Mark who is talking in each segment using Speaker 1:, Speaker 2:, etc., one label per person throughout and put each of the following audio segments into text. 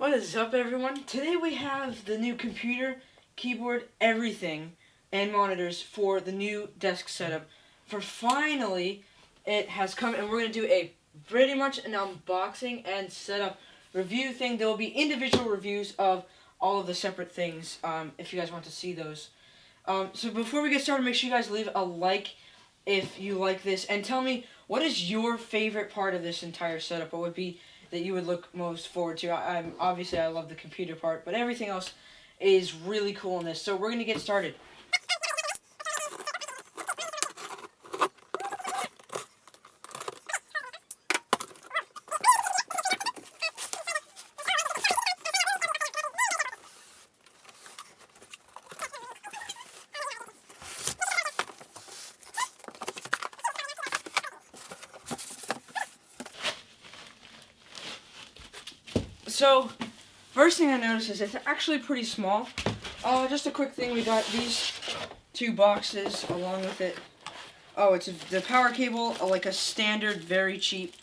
Speaker 1: What is up, everyone? Today we have the new computer, keyboard, everything, and monitors for the new desk setup. Finally, it has come, and we're going to do a pretty much an unboxing and setup review thing. There will be individual reviews of all of the separate things, if you guys want to see those. So before we get started, make sure you guys leave a like if you like this, and tell me, what is your favorite part of this entire setup? What would be that you would look most forward to? Obviously I love the computer part, but everything else is really cool in this. So we're gonna get started. So, first thing I noticed is it's actually pretty small. Just a quick thing, we got these two boxes along with it. Oh, it's the power cable, like a standard, very cheap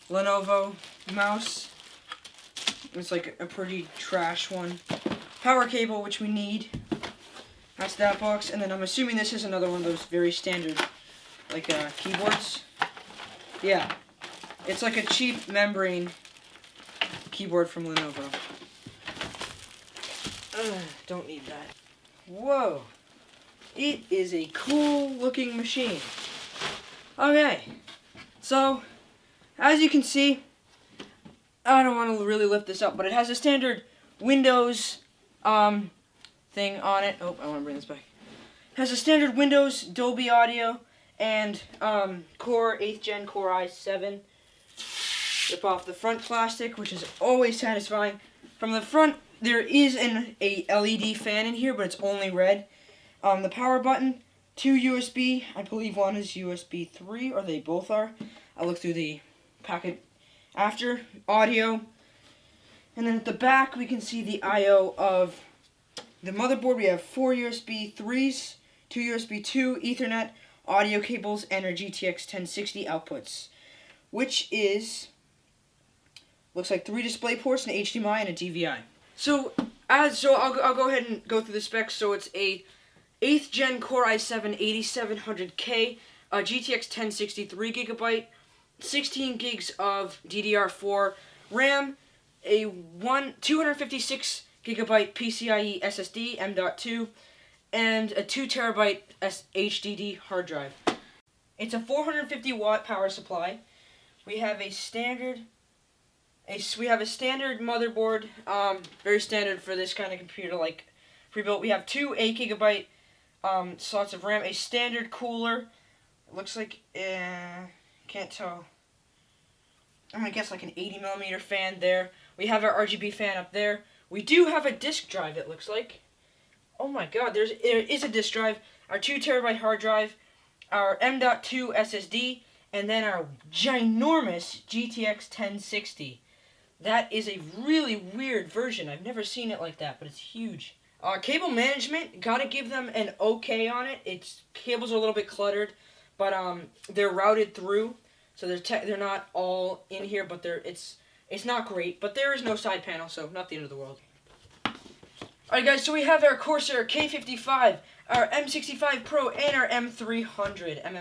Speaker 1: Lenovo mouse. It's like a pretty trash one. Power cable, which we need. That's that box. And then I'm assuming this is another one of those very standard, like, keyboards. Yeah. It's like a cheap membrane keyboard from Lenovo. Don't need that. Whoa. It is a cool looking machine. Okay. So, as you can see, I don't want to really lift this up, but it has a standard Windows thing on it. Oh, I want to bring this back. It has a standard Windows Dolby Audio and Core 8th Gen Core i7. Rip off the front plastic, which is always satisfying. From the front, there is a LED fan in here, but it's only red. The power button, two USB. I believe one is USB 3, or they both are. I'll look through the packet after. Audio. And then at the back, we can see the I/O of the motherboard. We have 4 USB 3s, 2 USB 2, Ethernet, audio cables, and our GTX 1060 outputs, which is... looks like 3 display ports, an HDMI, and a DVI. So I'll go ahead and go through the specs. So it's a 8th Gen Core i7 8700K, a GTX 1060 3GB, 16 gigs of DDR4 RAM, a 256GB PCIe SSD M.2, and a 2TB HDD hard drive. It's a 450 watt power supply. We have a standard motherboard, very standard for this kind of computer, like pre-built. We have 2 8GB slots of RAM, a standard cooler. It looks like, can't tell. I'm gonna guess like an 80mm fan there. We have our RGB fan up there. We do have a disk drive, it looks like. Oh my god, there is a disk drive. Our 2TB hard drive, our M.2 SSD, and then our ginormous GTX 1060. That is a really weird version. I've never seen it like that, but it's huge. Cable management, gotta give them an okay on it. Its cables are a little bit cluttered, but they're routed through, so they're not all in here. But it's not great. But there is no side panel, so not the end of the world. Alright, guys. So we have our Corsair K55, our M65 Pro, and our M300. I'm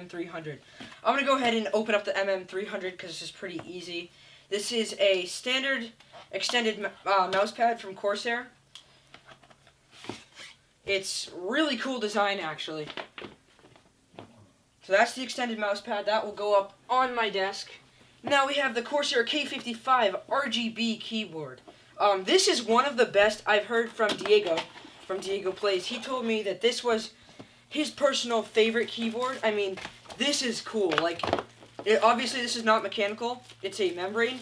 Speaker 1: gonna go ahead and open up the MM300 because this is pretty easy. This is a standard extended mouse pad from Corsair. It's really cool design, actually. So that's the extended mouse pad. That will go up on my desk. Now we have the Corsair K55 RGB keyboard. This is one of the best I've heard from Diego Plays. He told me that this was his personal favorite keyboard. I mean, this is cool. Like, obviously this is not mechanical, it's a membrane.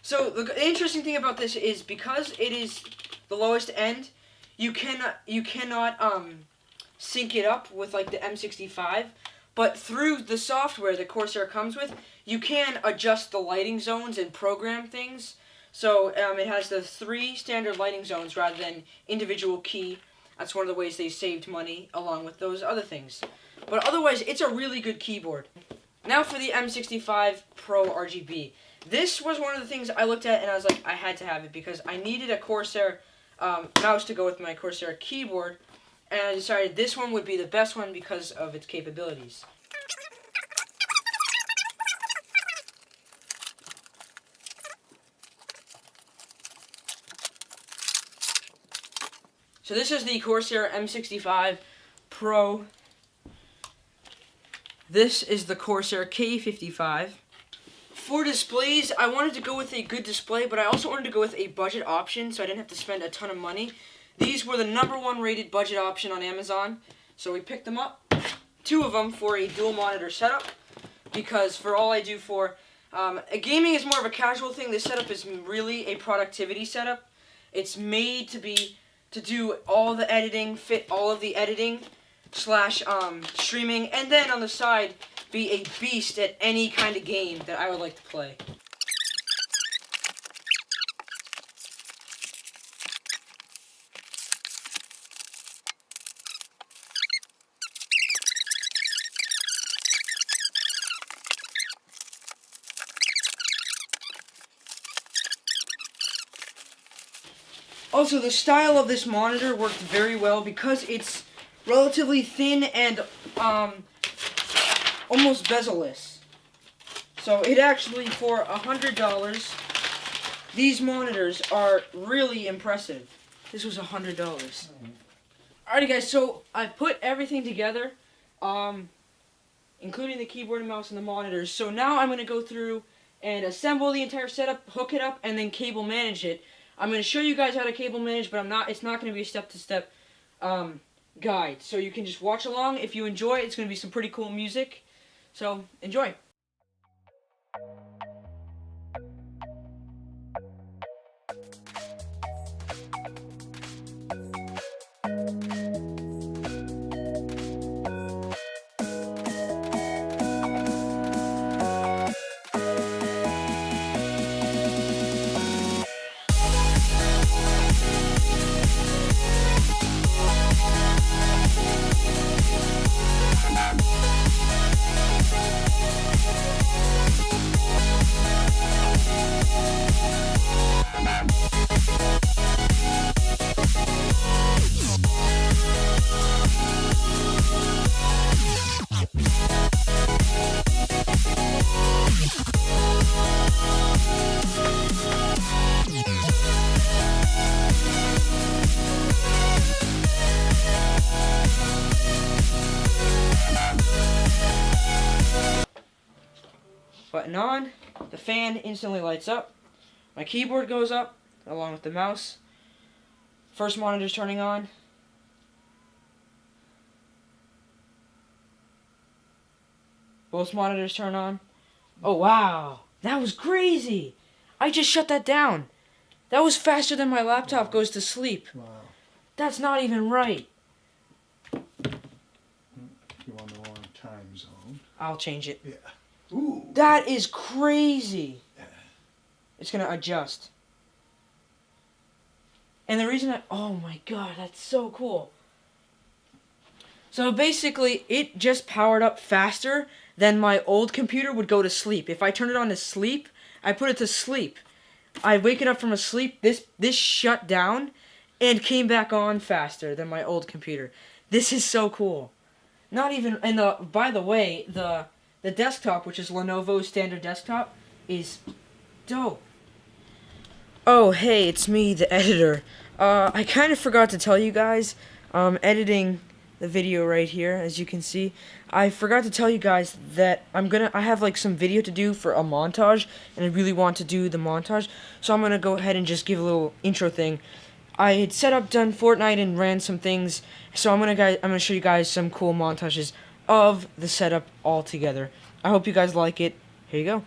Speaker 1: So the interesting thing about this is, because it is the lowest end, you cannot sync it up with like the M65, but through the software that Corsair comes with, you can adjust the lighting zones and program things. So it has the 3 standard lighting zones rather than individual key. That's one of the ways they saved money, along with those other things. But otherwise, it's a really good keyboard. Now for the M65 Pro RGB. this was one of the things I looked at and I was like, I had to have it because I needed a Corsair mouse to go with my Corsair keyboard, and I decided this one would be the best one because of its capabilities. So this is the Corsair M65 Pro. This is the Corsair K55. For displays, I wanted to go with a good display, but I also wanted to go with a budget option, so I didn't have to spend a ton of money. These were the #1 rated budget option on Amazon, so we picked them up. 2 of them for a dual monitor setup, because for all I do for gaming is more of a casual thing. This setup is really a productivity setup. It's made to do all the editing, fit all of the editing slash streaming, and then on the side be a beast at any kind of game that I would like to play. Also, the style of this monitor worked very well because it's relatively thin and almost bezel-less. So it actually, for $100, these monitors are really impressive. This was $100. Alrighty guys, so I put everything together, including the keyboard and mouse and the monitors. So now I'm going to go through and assemble the entire setup, hook it up, and then cable manage it. I'm going to show you guys how to cable manage, but it's not going to be a step-to-step guide. So you can just watch along. If you enjoy, it's going to be some pretty cool music. So, enjoy. Button on, the fan instantly lights up, my keyboard goes up along with the mouse, first monitor's turning on, both monitors turn on. Oh wow, that was crazy! I just shut that down. That was faster than my laptop goes to sleep.
Speaker 2: Wow.
Speaker 1: That's not even right.
Speaker 2: You on the wrong time zone.
Speaker 1: I'll change it.
Speaker 2: Yeah. Ooh.
Speaker 1: That is crazy.
Speaker 2: Yeah.
Speaker 1: It's gonna adjust. And the reason oh my god, that's so cool. So basically, it just powered up faster than my old computer would go to sleep. If I turn it on to sleep, I put it to sleep. I wake it up from a sleep, this shut down and came back on faster than my old computer. This is so cool. Not even, and by the way, the desktop, which is Lenovo's standard desktop, is dope. Oh, hey, it's me, the editor. I kind of forgot to tell you guys, editing the video right here, as you can see. I forgot to tell you guys that I have like some video to do for a montage, and I really want to do the montage, so I'm gonna go ahead and just give a little intro thing. I had done Fortnite and ran some things, so I'm gonna show you guys some cool montages of the setup all together. I hope you guys like it. Here you go.